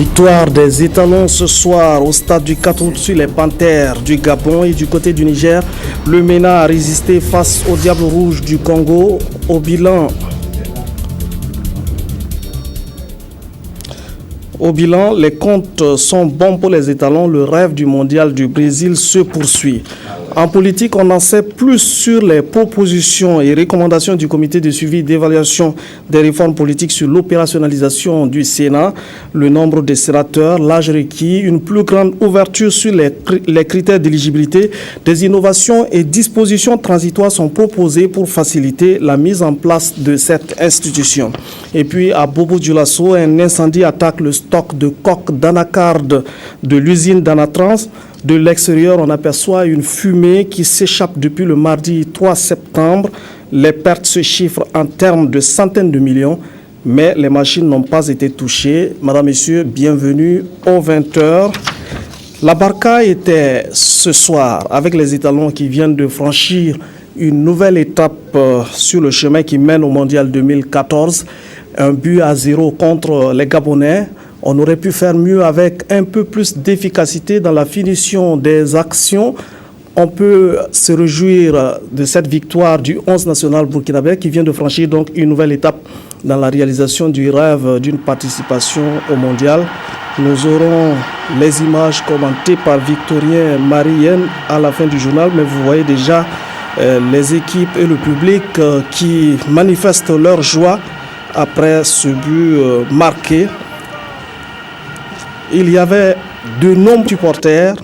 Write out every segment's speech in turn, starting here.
Victoire des étalons ce soir au stade du 4 août sur les Panthères du Gabon et du côté du Niger. Le MENA a résisté face au Diable Rouge du Congo. Au bilan, les comptes sont bons pour les étalons. Le rêve du mondial du Brésil se poursuit. En politique, on en sait plus sur les propositions et recommandations du comité de suivi et d'évaluation des réformes politiques sur l'opérationnalisation du Sénat, le nombre de sénateurs, l'âge requis, une plus grande ouverture sur les critères d'éligibilité. Des innovations et dispositions transitoires sont proposées pour faciliter la mise en place de cette institution. Et puis, à Bobo-Dioulasso, un incendie attaque le stock de coques d'anacarde de l'usine d'Anatrans. De l'extérieur, on aperçoit une fumée qui s'échappe depuis le mardi 3 septembre. Les pertes se chiffrent en termes de centaines de millions, mais les machines n'ont pas été touchées. Madame, Messieurs, bienvenue aux 20h. La Barca était ce soir avec les étalons qui viennent de franchir une nouvelle étape sur le chemin qui mène au Mondial 2014. Un but à 0 contre les Gabonais. On aurait pu faire mieux avec un peu plus d'efficacité dans la finition des actions. On peut se réjouir de cette victoire du 11 national burkinabé qui vient de franchir donc une nouvelle étape dans la réalisation du rêve d'une participation au mondial. Nous aurons les images commentées par Victorien Marienne à la fin du journal, mais vous voyez déjà les équipes et le public qui manifestent leur joie après ce but marqué. Il y avait de nombreux supporters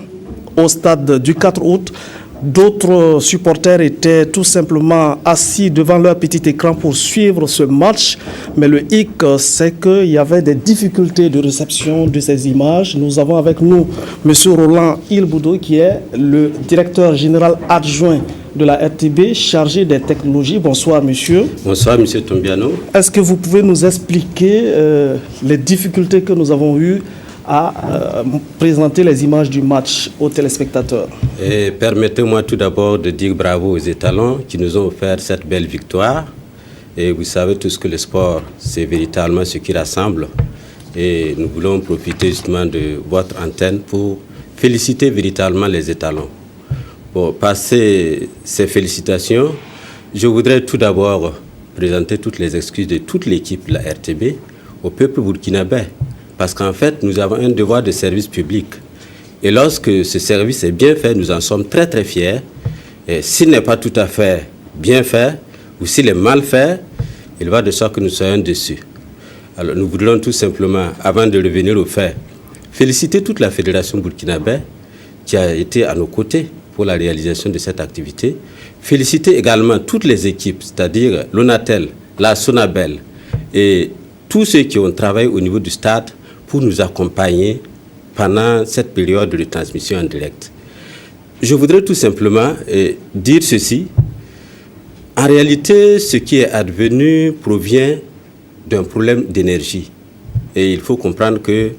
au stade du 4 août. D'autres supporters étaient tout simplement assis devant leur petit écran pour suivre ce match. Mais le hic, c'est qu'il y avait des difficultés de réception de ces images. Nous avons avec nous M. Roland Ilboudou, qui est le directeur général adjoint de la RTB, chargé des technologies. Bonsoir, monsieur. Bonsoir, monsieur Tombiano. Est-ce que vous pouvez nous expliquer les difficultés que nous avons eues à présenter les images du match aux téléspectateurs? Et permettez-moi tout d'abord de dire bravo aux étalons qui nous ont offert cette belle victoire. Et vous savez tous que le sport, c'est véritablement ce qui rassemble. Et nous voulons profiter justement de votre antenne pour féliciter véritablement les étalons. Pour passer ces félicitations, je voudrais tout d'abord présenter toutes les excuses de toute l'équipe de la RTB au peuple burkinabé. Parce qu'en fait, nous avons un devoir de service public. Et lorsque ce service est bien fait, nous en sommes très très fiers. Et s'il n'est pas tout à fait bien fait, ou s'il est mal fait, il va de sorte que nous soyons déçus. Alors nous voudrions tout simplement, avant de revenir aux faits, féliciter toute la fédération burkinabé qui a été à nos côtés pour la réalisation de cette activité. Féliciter également toutes les équipes, c'est-à-dire l'ONATEL, la SONABEL et tous ceux qui ont travaillé au niveau du stade pour nous accompagner pendant cette période de transmission en direct. Je voudrais tout simplement dire ceci. En réalité, ce qui est advenu provient d'un problème d'énergie. Et il faut comprendre que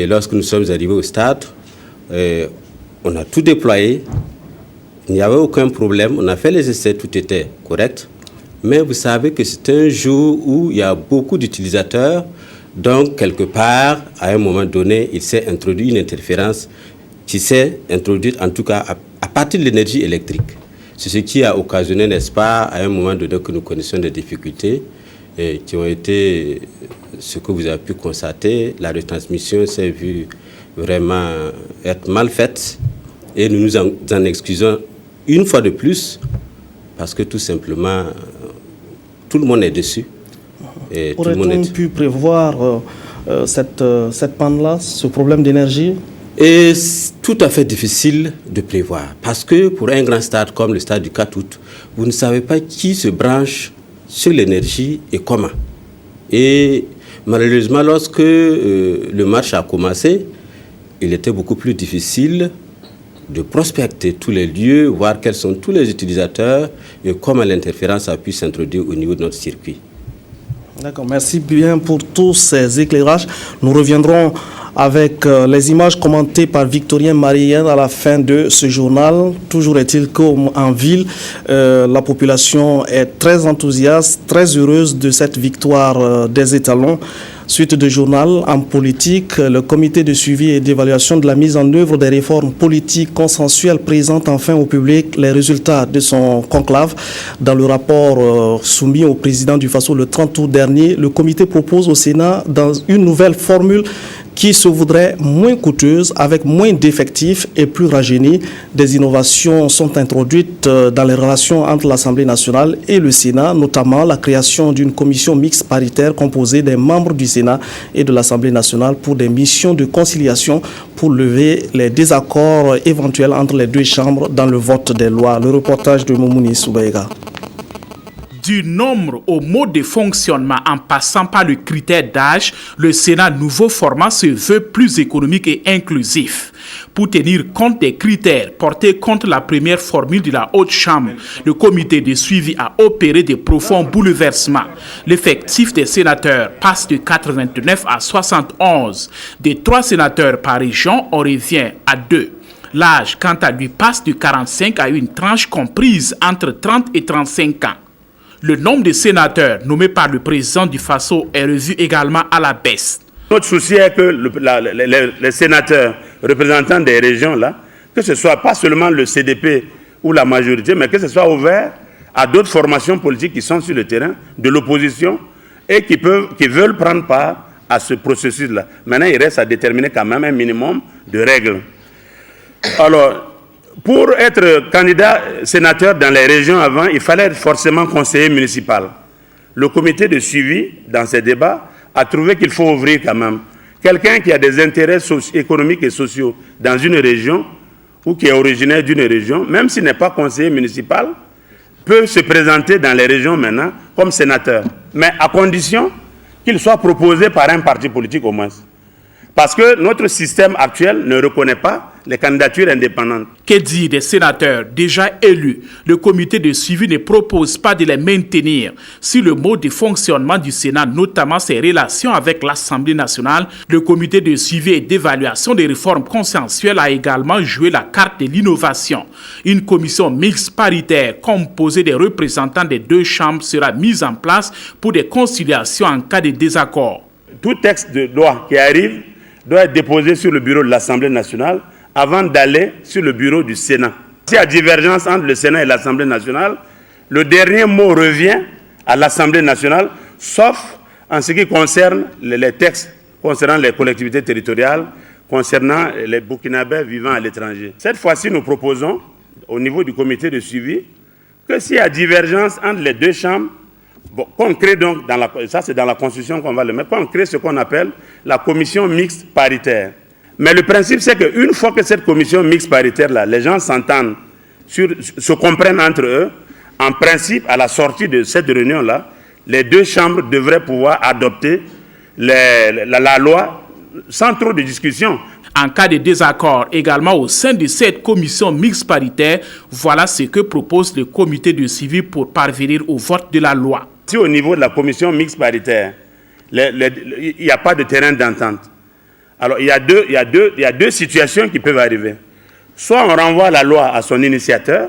lorsque nous sommes arrivés au stade, on a tout déployé. Il n'y avait aucun problème. On a fait les essais, tout était correct. Mais vous savez que c'est un jour où il y a beaucoup d'utilisateurs. Donc, quelque part, à un moment donné, il s'est introduit une interférence qui s'est introduite, en tout cas, à partir de l'énergie électrique. C'est ce qui a occasionné, n'est-ce pas, à un moment donné que nous connaissions des difficultés qui ont été ce que vous avez pu constater. La retransmission s'est vue vraiment être mal faite et nous nous en excusons une fois de plus parce que tout simplement, tout le monde est dessus. Aurait-on pu prévoir cette panne-là, ce problème d'énergie? Et c'est tout à fait difficile de prévoir. Parce que pour un grand stade comme le stade du 4 août, vous ne savez pas qui se branche sur l'énergie et comment. Et malheureusement, lorsque le match a commencé, il était beaucoup plus difficile de prospecter tous les lieux, voir quels sont tous les utilisateurs et comment l'interférence a pu s'introduire au niveau de notre circuit. D'accord, merci bien pour tous ces éclairages. Nous reviendrons avec les images commentées par Victorien Marienne à la fin de ce journal. Toujours est-il qu'en ville, la population est très enthousiaste, très heureuse de cette victoire des étalons. Suite de journal en politique, le comité de suivi et d'évaluation de la mise en œuvre des réformes politiques consensuelles présente enfin au public les résultats de son conclave. Dans le rapport soumis au président du Faso le 30 août dernier, le comité propose au Sénat dans une nouvelle formule qui se voudrait moins coûteuse, avec moins d'effectifs et plus rajeunie. Des innovations sont introduites dans les relations entre l'Assemblée nationale et le Sénat, notamment la création d'une commission mixte paritaire composée des membres du Sénat et de l'Assemblée nationale pour des missions de conciliation pour lever les désaccords éventuels entre les deux chambres dans le vote des lois. Le reportage de Moumouni Soubaïga. Du nombre au mode de fonctionnement en passant par le critère d'âge, le Sénat nouveau format se veut plus économique et inclusif. Pour tenir compte des critères portés contre la première formule de la Haute Chambre, le comité de suivi a opéré de profonds bouleversements. L'effectif des sénateurs passe de 89 à 71. Des 3 sénateurs par région, on revient à 2. L'âge, quant à lui, passe de 45 à une tranche comprise entre 30 et 35 ans. Le nombre de sénateurs nommés par le président du Faso est revu également à la baisse. Notre souci est que les sénateurs représentants des régions, là, que ce soit pas seulement le CDP ou la majorité, mais que ce soit ouvert à d'autres formations politiques qui sont sur le terrain, de l'opposition, et qui veulent prendre part à ce processus-là. Maintenant, il reste à déterminer quand même un minimum de règles. Alors, pour être candidat sénateur dans les régions avant, il fallait être forcément conseiller municipal. Le comité de suivi, dans ces débats, a trouvé qu'il faut ouvrir quand même. Quelqu'un qui a des intérêts économiques et sociaux dans une région, ou qui est originaire d'une région, même s'il n'est pas conseiller municipal, peut se présenter dans les régions maintenant comme sénateur. Mais à condition qu'il soit proposé par un parti politique au moins. Parce que notre système actuel ne reconnaît pas les candidatures indépendantes. Que dire des sénateurs déjà élus? Le comité de suivi ne propose pas de les maintenir. Sur le mode de fonctionnement du Sénat, notamment ses relations avec l'Assemblée nationale, le comité de suivi et d'évaluation des réformes consensuelles a également joué la carte de l'innovation. Une commission mixte paritaire composée des représentants des deux chambres sera mise en place pour des conciliations en cas de désaccord. Tout texte de loi qui arrive doit être déposé sur le bureau de l'Assemblée nationale avant d'aller sur le bureau du Sénat. S'il y a divergence entre le Sénat et l'Assemblée nationale, le dernier mot revient à l'Assemblée nationale, sauf en ce qui concerne les textes concernant les collectivités territoriales, concernant les Burkinabés vivant à l'étranger. Cette fois-ci, nous proposons, au niveau du comité de suivi, que s'il y a divergence entre les deux chambres, qu'on crée donc, ça c'est dans la Constitution qu'on va le mettre, qu'on crée ce qu'on appelle la commission mixte paritaire. Mais le principe c'est qu'une fois que cette commission mixte paritaire-là, les gens s'entendent, se comprennent entre eux, en principe, à la sortie de cette réunion-là, les deux chambres devraient pouvoir adopter la loi sans trop de discussion. En cas de désaccord également au sein de cette commission mixte paritaire, voilà ce que propose le comité de suivi pour parvenir au vote de la loi. Si au niveau de la commission mixte paritaire, il n'y a pas de terrain d'entente, alors il y a deux situations qui peuvent arriver. Soit on renvoie la loi à son initiateur,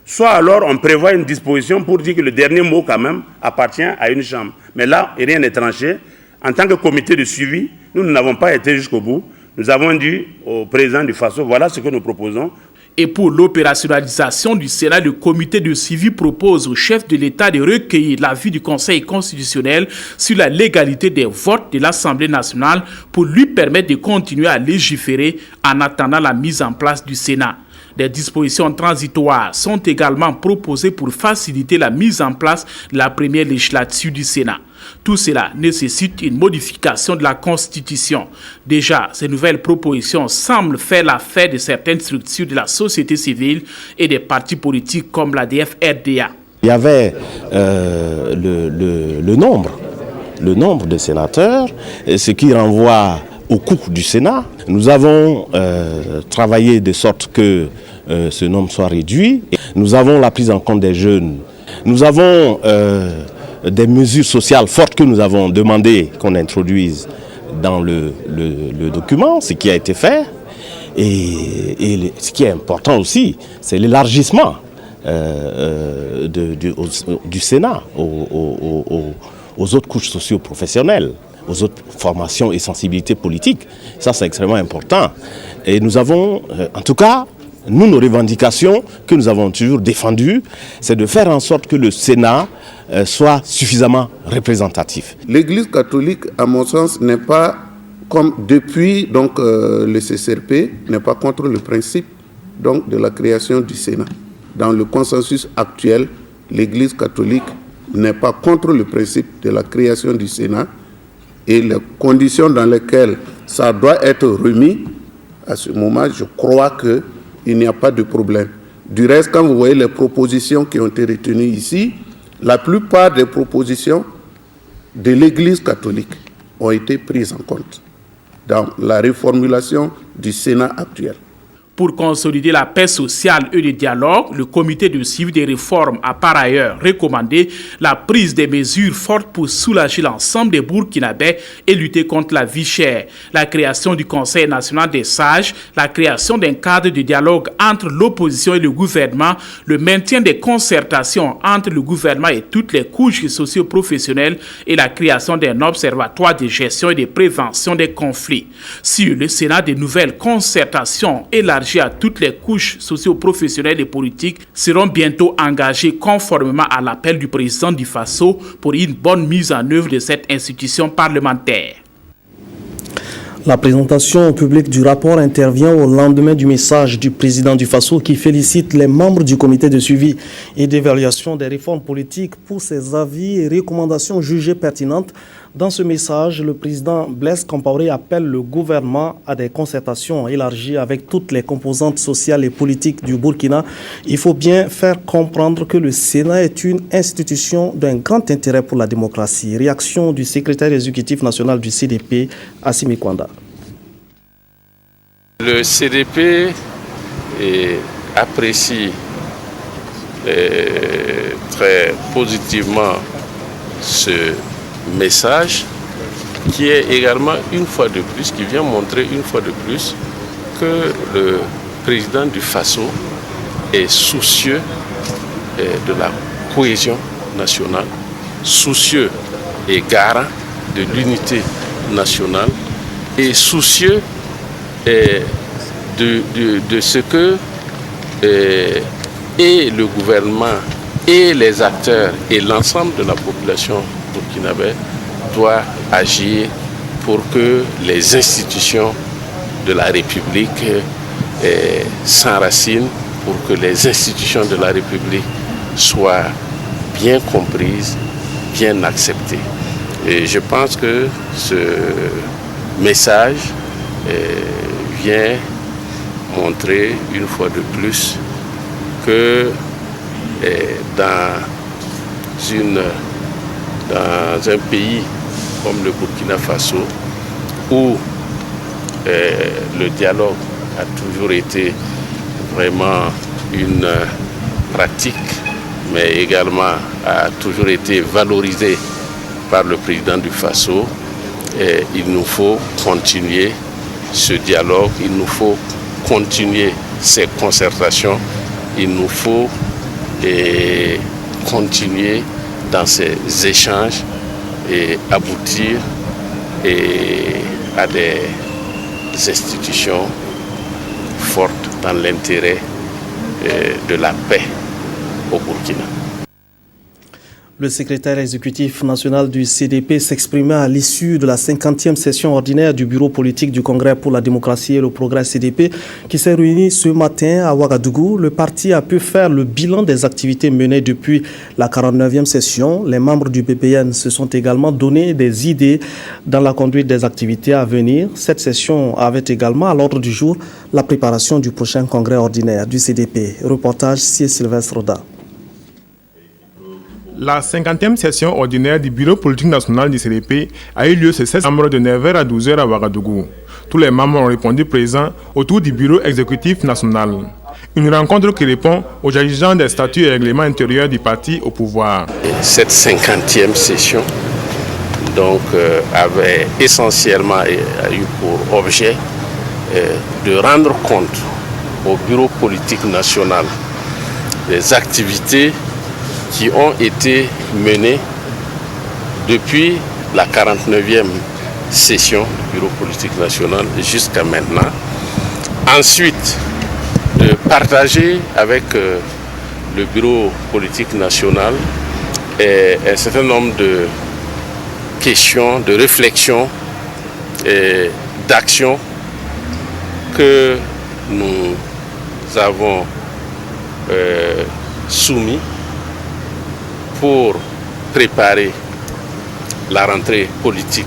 soit alors on prévoit une disposition pour dire que le dernier mot quand même appartient à une chambre. Mais là, rien n'est tranché. En tant que comité de suivi, nous n'avons pas été jusqu'au bout. Nous avons dit au président du Faso, voilà ce que nous proposons. Et pour l'opérationnalisation du Sénat, le comité de suivi propose au chef de l'État de recueillir l'avis du Conseil constitutionnel sur la légalité des votes de l'Assemblée nationale pour lui permettre de continuer à légiférer en attendant la mise en place du Sénat. Des dispositions transitoires sont également proposées pour faciliter la mise en place de la première législature du Sénat. Tout cela nécessite une modification de la Constitution. Déjà, ces nouvelles propositions semblent faire l'affaire de certaines structures de la société civile et des partis politiques comme l'ADF-RDA. Il y avait le nombre de sénateurs, ce qui renvoie au coût du Sénat. Nous avons travaillé de sorte que ce nombre soit réduit. Nous avons la prise en compte des jeunes. Nous avons des mesures sociales fortes que nous avons demandé qu'on introduise dans le document, ce qui a été fait. Et ce qui est important aussi, c'est l'élargissement du Sénat aux autres couches socio-professionnelles. aux autres formations et sensibilités politiques. Ça, c'est extrêmement important. Et nous avons, en tout cas, nous, nos revendications que nous avons toujours défendues, c'est de faire en sorte que le Sénat soit suffisamment représentatif. L'Église catholique, à mon sens, n'est pas, comme depuis le CCRP, n'est pas contre le principe de la création du Sénat. Dans le consensus actuel, l'Église catholique n'est pas contre le principe de la création du Sénat et les conditions dans lesquelles ça doit être remis, à ce moment, je crois qu'il n'y a pas de problème. Du reste, quand vous voyez les propositions qui ont été retenues ici, la plupart des propositions de l'Église catholique ont été prises en compte dans la reformulation du Sénat actuel. Pour consolider la paix sociale et le dialogue, le comité de suivi des réformes a par ailleurs recommandé la prise des mesures fortes pour soulager l'ensemble des Burkinabés et lutter contre la vie chère, la création du Conseil national des sages, la création d'un cadre de dialogue entre l'opposition et le gouvernement, le maintien des concertations entre le gouvernement et toutes les couches socio-professionnelles et la création d'un observatoire de gestion et de prévention des conflits. Sur le Sénat, de nouvelles concertations élargies à toutes les couches socio-professionnelles et politiques seront bientôt engagées conformément à l'appel du président du Faso pour une bonne mise en œuvre de cette institution parlementaire. La présentation au public du rapport intervient au lendemain du message du président du Faso qui félicite les membres du comité de suivi et d'évaluation des réformes politiques pour ses avis et recommandations jugées pertinentes. Dans ce message, le président Blaise Compaoré appelle le gouvernement à des concertations élargies avec toutes les composantes sociales et politiques du Burkina. Il faut bien faire comprendre que le Sénat est une institution d'un grand intérêt pour la démocratie. Réaction du secrétaire exécutif national du CDP, Assimi Kwanda. Le CDP apprécie très positivement ce message qui est également une fois de plus, qui vient montrer une fois de plus que le président du Faso est soucieux de la cohésion nationale, soucieux et garant de l'unité nationale et soucieux de ce que et le gouvernement et les acteurs et l'ensemble de la population burkinabé doit agir pour que les institutions de la République s'enracinent, pour que les institutions de la République soient bien comprises, bien acceptées. Et je pense que ce message vient montrer une fois de plus que dans un pays comme le Burkina Faso, où le dialogue a toujours été vraiment une pratique, mais également a toujours été valorisé par le président du Faso, il nous faut continuer ce dialogue, il nous faut continuer ces concertations, il nous faut continuer dans ces échanges et aboutir à des institutions fortes dans l'intérêt de la paix au Burkina. Le secrétaire exécutif national du CDP s'exprimait à l'issue de la 50e session ordinaire du bureau politique du Congrès pour la démocratie et le progrès CDP qui s'est réuni ce matin à Ouagadougou. Le parti a pu faire le bilan des activités menées depuis la 49e session. Les membres du BPN se sont également donné des idées dans la conduite des activités à venir. Cette session avait également à l'ordre du jour la préparation du prochain congrès ordinaire du CDP. Reportage Sylvestre Roda. La 50e session ordinaire du Bureau politique national du CDP a eu lieu ce 16 décembre de 9h à 12h à Ouagadougou. Tous les membres ont répondu présents autour du Bureau exécutif national. Une rencontre qui répond aux dirigeants des statuts et règlements intérieurs du parti au pouvoir. Cette 50e session avait essentiellement eu pour objet de rendre compte au Bureau politique national des activités qui ont été menées depuis la 49e session du Bureau politique national jusqu'à maintenant. Ensuite, de partager avec le Bureau politique national un certain nombre de questions, de réflexions et d'actions que nous avons soumis pour préparer la rentrée politique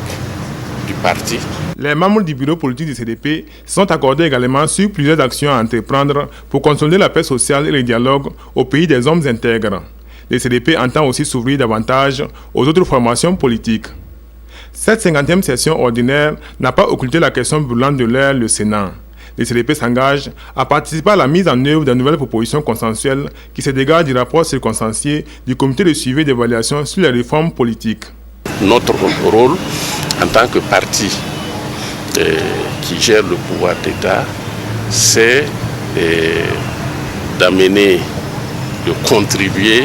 du parti. Les membres du bureau politique du CDP sont accordés également sur plusieurs actions à entreprendre pour consolider la paix sociale et le dialogue au pays des hommes intègres. Le CDP entend aussi s'ouvrir davantage aux autres formations politiques. Cette 50e session ordinaire n'a pas occulté la question brûlante de l'heure, le Sénat. Le CDP s'engage à participer à la mise en œuvre de nouvelles propositions consensuelles qui se dégagent du rapport circonstancié du comité de suivi et d'évaluation sur les réformes politiques. Notre rôle en tant que parti qui gère le pouvoir d'État, c'est d'amener, de contribuer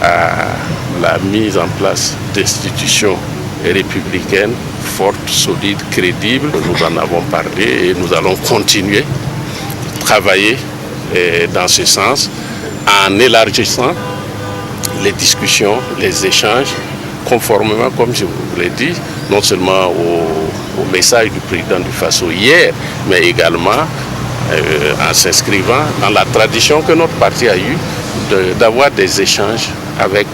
à la mise en place d'institutions républicaines fortes, solides, crédibles. Nous en avons parlé et nous allons continuer de travailler dans ce sens en élargissant les discussions, les échanges, conformément, comme je vous l'ai dit, non seulement au message du président du Faso hier, mais également en s'inscrivant dans la tradition que notre parti a eue d'avoir des échanges avec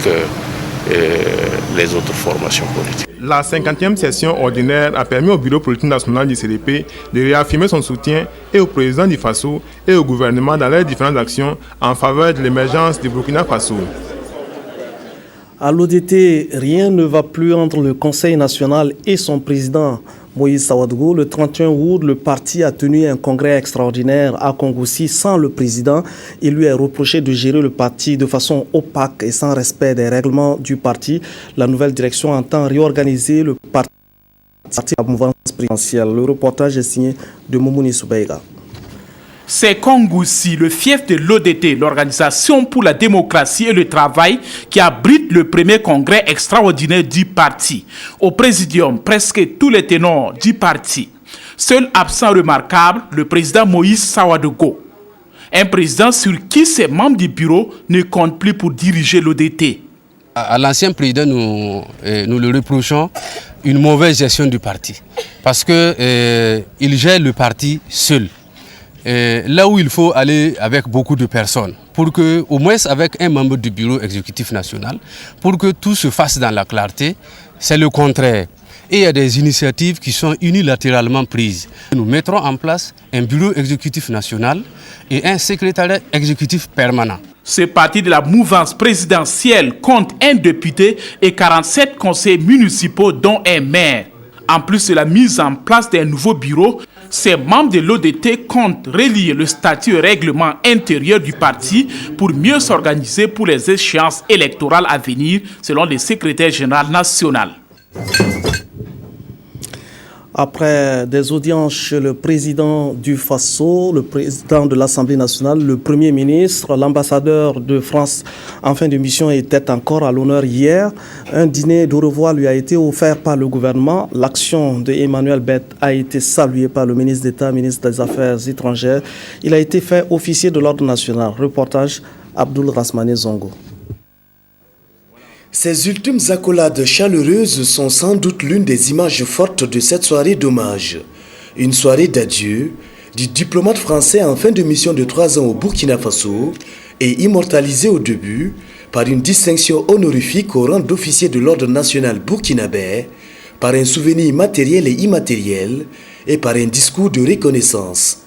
les autres formations politiques. La 50e session ordinaire a permis au Bureau politique national du CDP de réaffirmer son soutien et au président du Faso et au gouvernement dans leurs différentes actions en faveur de l'émergence du Burkina Faso. À l'ODT, rien ne va plus entre le Conseil national et son président Moïse Sawadougou. Le 31 août, le parti a tenu un congrès extraordinaire à Kongoussi sans le président. Il lui est reproché de gérer le parti de façon opaque et sans respect des règlements du parti. La nouvelle direction entend réorganiser le parti à la mouvance présidentielle. Le reportage est signé de Moumouni Soubaïga. C'est Kongoussi, le fief de l'ODT, l'Organisation pour la démocratie et le travail, qui abrite le premier congrès extraordinaire du parti. Au présidium, presque tous les ténors du parti. Seul absent remarquable, le président Moïse Sawadougou. Un président sur qui ses membres du bureau ne comptent plus pour diriger l'ODT. À l'ancien président, nous le reprochons une mauvaise gestion du parti. Parce qu'il gère le parti seul. Là où il faut aller avec beaucoup de personnes, pour que, au moins avec un membre du bureau exécutif national, pour que tout se fasse dans la clarté, c'est le contraire. Et il y a des initiatives qui sont unilatéralement prises. Nous mettrons en place un bureau exécutif national et un secrétariat exécutif permanent. Ce parti de la mouvance présidentielle compte un député et 47 conseillers municipaux, dont un maire. En plus de la mise en place d'un nouveau bureau, ces membres de l'ODT comptent relier le statut et règlement intérieur du parti pour mieux s'organiser pour les échéances électorales à venir, selon le secrétaire général national. Après des audiences chez le président du Faso, le président de l'Assemblée nationale, le Premier ministre, l'ambassadeur de France en fin de mission était encore à l'honneur hier. Un dîner de revoir lui a été offert par le gouvernement. L'action de Emmanuel Bett a été saluée par le ministre d'État, ministre des Affaires étrangères. Il a été fait officier de l'ordre national. Reportage Abdoul Rasmane Zongo. Ces ultimes accolades chaleureuses sont sans doute l'une des images fortes de cette soirée d'hommage. Une soirée d'adieu du diplomate français en fin de mission de 3 ans au Burkina Faso et immortalisé au début par une distinction honorifique au rang d'officier de l'ordre national burkinabé, par un souvenir matériel et immatériel et par un discours de reconnaissance.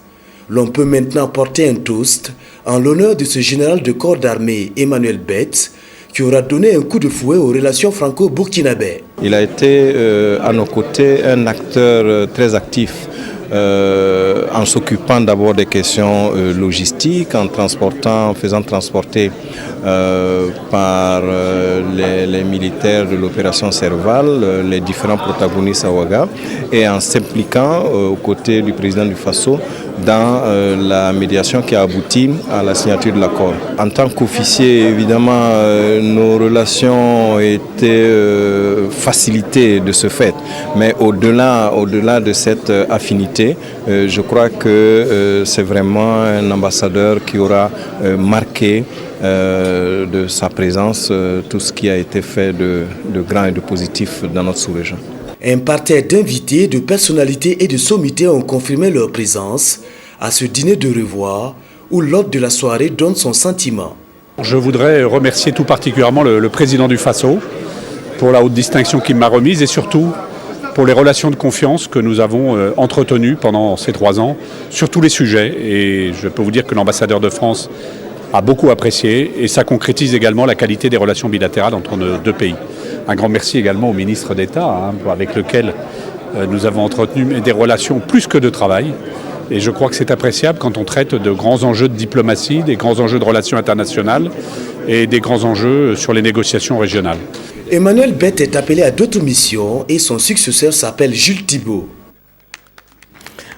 L'on peut maintenant porter un toast en l'honneur de ce général de corps d'armée Emmanuel Bett, qui aura donné un coup de fouet aux relations franco-burkinabées. Il a été à nos côtés un acteur très actif en s'occupant d'abord des questions logistiques, en faisant transporter par les militaires de l'opération Serval les différents protagonistes à Ouaga et en s'impliquant aux côtés du président du Faso dans la médiation qui a abouti à la signature de l'accord. En tant qu'officier, évidemment, nos relations ont été facilitées de ce fait. Mais au-delà de cette affinité, je crois que c'est vraiment un ambassadeur qui aura marqué de sa présence tout ce qui a été fait de grand et de positif dans notre sous-région. Un parterre d'invités, de personnalités et de sommités ont confirmé leur présence à ce dîner de revoir où l'hôte de la soirée donne son sentiment. Je voudrais remercier tout particulièrement le président du FASO pour la haute distinction qu'il m'a remise et surtout pour les relations de confiance que nous avons entretenues pendant ces 3 ans sur tous les sujets. Et je peux vous dire que l'ambassadeur de France a beaucoup apprécié et ça concrétise également la qualité des relations bilatérales entre nos 2 pays. Un grand merci également au ministre d'État avec lequel nous avons entretenu des relations plus que de travail. Et je crois que c'est appréciable quand on traite de grands enjeux de diplomatie, des grands enjeux de relations internationales et des grands enjeux sur les négociations régionales. Emmanuel Bett est appelé à d'autres missions et son successeur s'appelle Jules Thibault.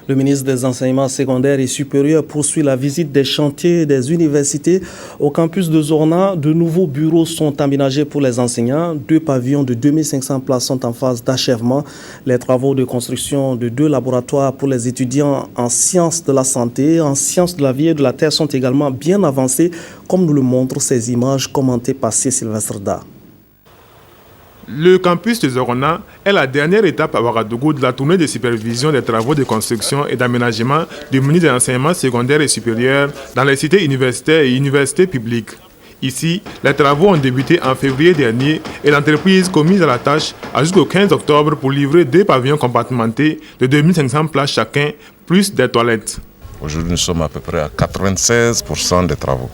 Le ministre des Enseignements secondaires et supérieurs poursuit la visite des chantiers des universités. Au campus de Zorna, de nouveaux bureaux sont aménagés pour les enseignants. 2 pavillons de 2500 places sont en phase d'achèvement. Les travaux de construction de 2 laboratoires pour les étudiants en sciences de la santé, en sciences de la vie et de la terre sont également bien avancés, comme nous le montrent ces images commentées par Sylvestre Da. Le campus de Zorona est la dernière étape à Ouagadougou de la tournée de supervision des travaux de construction et d'aménagement du ministère de l'enseignement secondaire et supérieur dans les cités universitaires et universités publiques. Ici, les travaux ont débuté en février dernier et l'entreprise commise à la tâche a jusqu'au 15 octobre pour livrer 2 pavillons compartimentés de 2500 places chacun, plus des toilettes. Aujourd'hui, nous sommes à peu près à 96% des travaux.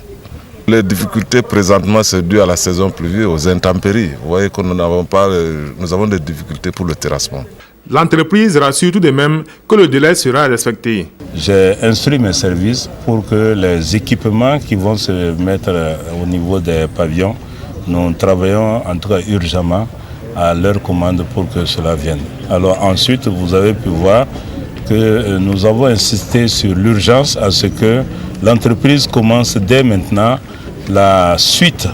Les difficultés présentement, c'est dû à la saison pluvieuse, aux intempéries. Vous voyez que nous avons des difficultés pour le terrassement. L'entreprise rassure tout de même que le délai sera respecté. J'ai instruit mes services pour que les équipements qui vont se mettre au niveau des pavillons, nous travaillons en tout cas urgemment à leur commande pour que cela vienne. Alors ensuite, vous avez pu voir que nous avons insisté sur l'urgence à ce que l'entreprise commence dès maintenant la suite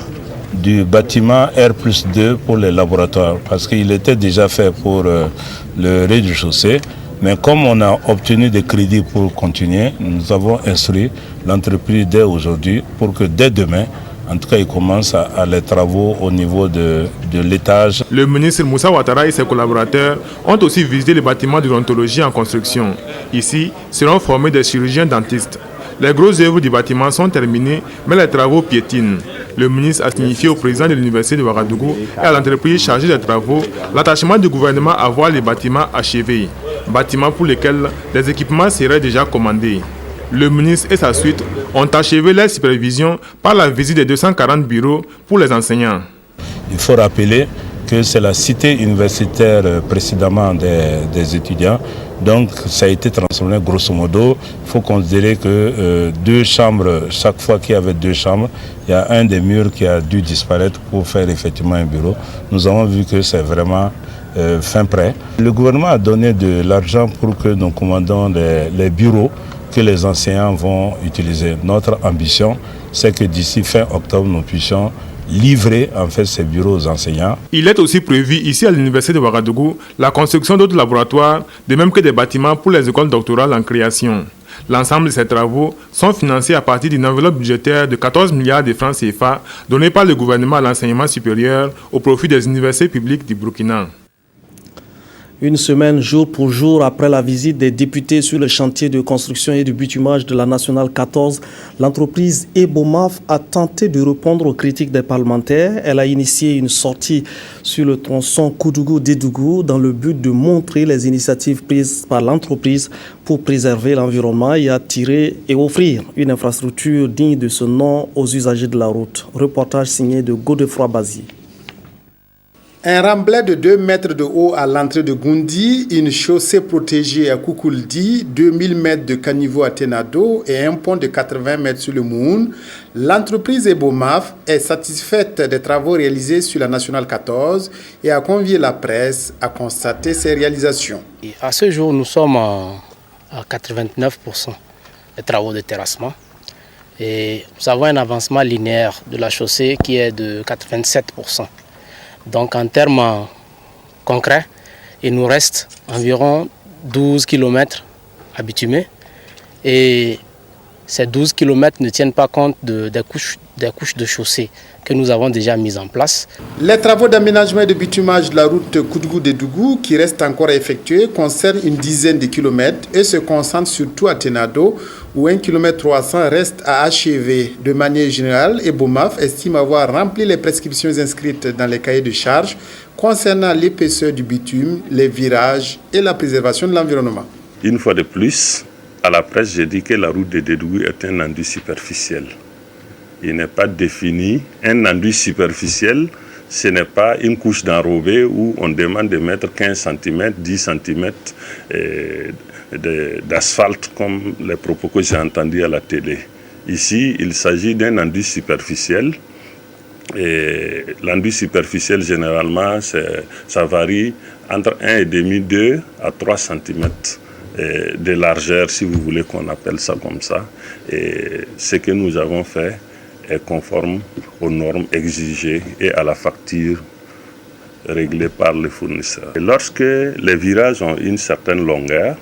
du bâtiment R+2 pour les laboratoires, parce qu'il était déjà fait pour le rez-de-chaussée, mais comme on a obtenu des crédits pour continuer, nous avons instruit l'entreprise dès aujourd'hui pour que dès demain, en tout cas, il commence à les travaux au niveau de l'étage. Le ministre Moussa Ouattara et ses collaborateurs ont aussi visité les bâtiments d'odontologie en construction. Ici, seront formés des chirurgiens dentistes. Les grosses œuvres du bâtiment sont terminées, mais les travaux piétinent. Le ministre a signifié au président de l'université de Ouagadougou et à l'entreprise chargée des travaux l'attachement du gouvernement à voir les bâtiments achevés. Bâtiments pour lesquels des équipements seraient déjà commandés. Le ministre et sa suite ont achevé leur supervision par la visite des 240 bureaux pour les enseignants. Il faut rappeler que c'est la cité universitaire précédemment des étudiants. Donc ça a été transformé grosso modo. Il faut considérer que 2 chambres, chaque fois qu'il y avait 2 chambres, il y a un des murs qui a dû disparaître pour faire effectivement un bureau. Nous avons vu que c'est vraiment fin prêt. Le gouvernement a donné de l'argent pour que nous commandons les bureaux que les enseignants vont utiliser. Notre ambition, c'est que d'ici fin octobre, nous puissions livrer en fait ces bureaux aux enseignants. Il est aussi prévu ici à l'université de Ouagadougou la construction d'autres laboratoires, de même que des bâtiments pour les écoles doctorales en création. L'ensemble de ces travaux sont financés à partir d'une enveloppe budgétaire de 14 milliards de francs CFA donnée par le gouvernement à l'enseignement supérieur au profit des universités publiques du Burkina. Une semaine, jour pour jour, après la visite des députés sur le chantier de construction et de bitumage de la Nationale 14, l'entreprise Ebomaf a tenté de répondre aux critiques des parlementaires. Elle a initié une sortie sur le tronçon Koudougou-Dédougou dans le but de montrer les initiatives prises par l'entreprise pour préserver l'environnement et attirer et offrir une infrastructure digne de ce nom aux usagers de la route. Reportage signé de Godefroy Bazi. Un remblai de 2 mètres de haut à l'entrée de Goundi, une chaussée protégée à Koukouldi, 2000 mètres de caniveau à Tenado et un pont de 80 mètres sur le Moun, l'entreprise Ebomaf est satisfaite des travaux réalisés sur la Nationale 14 et a convié la presse à constater ses réalisations. À ce jour, nous sommes à 89%. les travaux de terrassement. Et nous avons un avancement linéaire de la chaussée qui est de 87%. Donc en termes concrets, il nous reste environ 12 km à bitumer. Et ces 12 km ne tiennent pas compte des couches de chaussée que nous avons déjà mises en place. Les travaux d'aménagement et de bitumage de la route Koudougou-Dédougou qui restent encore à effectuer concernent une dizaine de kilomètres et se concentrent surtout à Ténado où 1,3 km reste à achever. De manière générale, EBOMAF estime avoir rempli les prescriptions inscrites dans les cahiers de charges concernant l'épaisseur du bitume, les virages et la préservation de l'environnement. Une fois de plus, à la presse, j'ai dit que la route de Dédougou est un enduit superficiel. Il n'est pas défini. Un enduit superficiel, ce n'est pas une couche d'enrobé où on demande de mettre 15 cm, 10 cm d'asphalte comme les propos que j'ai entendus à la télé. Ici, il s'agit d'un enduit superficiel. Et l'enduit superficiel, généralement, ça varie entre 1,5, 2 à 3 cm de largeur, si vous voulez qu'on appelle ça comme ça. Et ce que nous avons fait est conforme aux normes exigées et à la facture réglée par les fournisseurs. Et lorsque les virages ont une certaine longueur,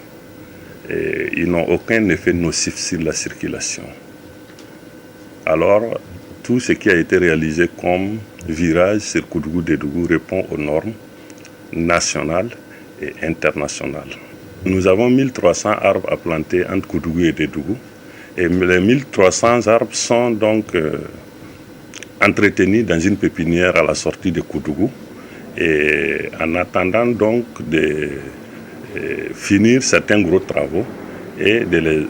ils n'ont aucun effet nocif sur la circulation. Alors, tout ce qui a été réalisé comme virage sur Koudougou-Dédougou répond aux normes nationales et internationales. Nous avons 1300 arbres à planter entre Koudougou et Dédougou. Et les 1300 arbres sont donc entretenus dans une pépinière à la sortie de Koudougou. Et en attendant donc de finir certains gros travaux et de les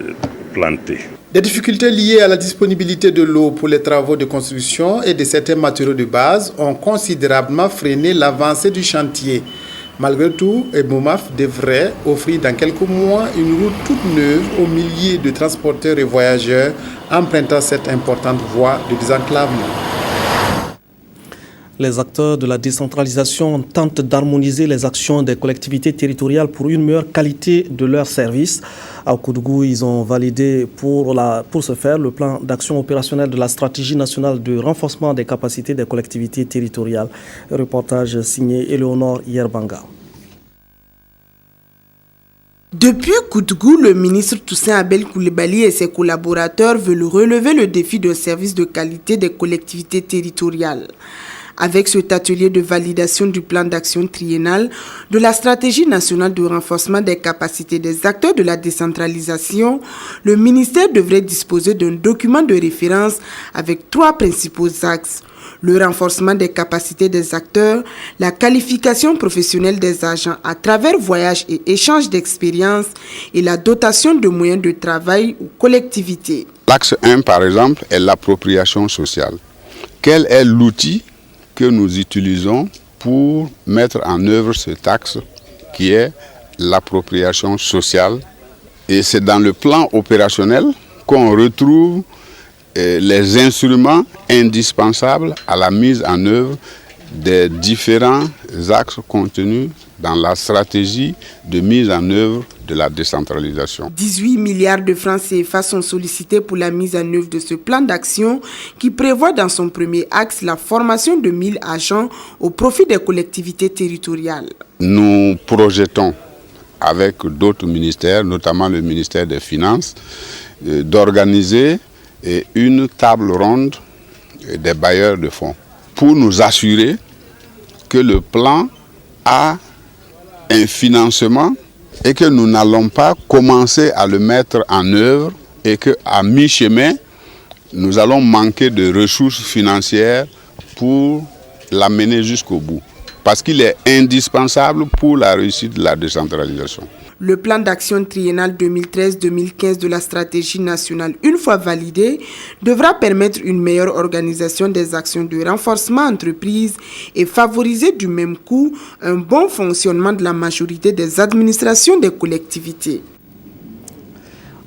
planter. Des difficultés liées à la disponibilité de l'eau pour les travaux de construction et de certains matériaux de base ont considérablement freiné l'avancée du chantier. Malgré tout, EBOMAF devrait offrir dans quelques mois une route toute neuve aux milliers de transporteurs et voyageurs empruntant cette importante voie de désenclavement. Les acteurs de la décentralisation tentent d'harmoniser les actions des collectivités territoriales pour une meilleure qualité de leurs services. À Koudougou, ils ont validé pour ce faire le plan d'action opérationnel de la stratégie nationale de renforcement des capacités des collectivités territoriales. Reportage signé Éléonore Yerbanga. Depuis Koudougou, le ministre Toussaint Abel Coulibaly et ses collaborateurs veulent relever le défi d'un service de qualité des collectivités territoriales. Avec cet atelier de validation du plan d'action triennal de la stratégie nationale de renforcement des capacités des acteurs de la décentralisation, le ministère devrait disposer d'un document de référence avec 3 principaux axes. Le renforcement des capacités des acteurs, la qualification professionnelle des agents à travers voyages et échanges d'expériences et la dotation de moyens de travail aux collectivités. L'axe 1, par exemple, est l'appropriation sociale. Quel est l'outil que nous utilisons pour mettre en œuvre cet axe qui est l'appropriation sociale? Et c'est dans le plan opérationnel qu'on retrouve les instruments indispensables à la mise en œuvre des différents axes contenus dans la stratégie de mise en œuvre de la décentralisation. 18 milliards de francs CFA sont sollicités pour la mise en œuvre de ce plan d'action qui prévoit dans son premier axe la formation de 1000 agents au profit des collectivités territoriales. Nous projetons avec d'autres ministères, notamment le ministère des Finances, d'organiser une table ronde des bailleurs de fonds pour nous assurer que le plan a un financement et que nous n'allons pas commencer à le mettre en œuvre et qu'à mi-chemin, nous allons manquer de ressources financières pour l'amener jusqu'au bout. Parce qu'il est indispensable pour la réussite de la décentralisation. Le plan d'action triennal 2013-2015 de la stratégie nationale, une fois validé, devra permettre une meilleure organisation des actions de renforcement entreprise et favoriser du même coup un bon fonctionnement de la majorité des administrations des collectivités.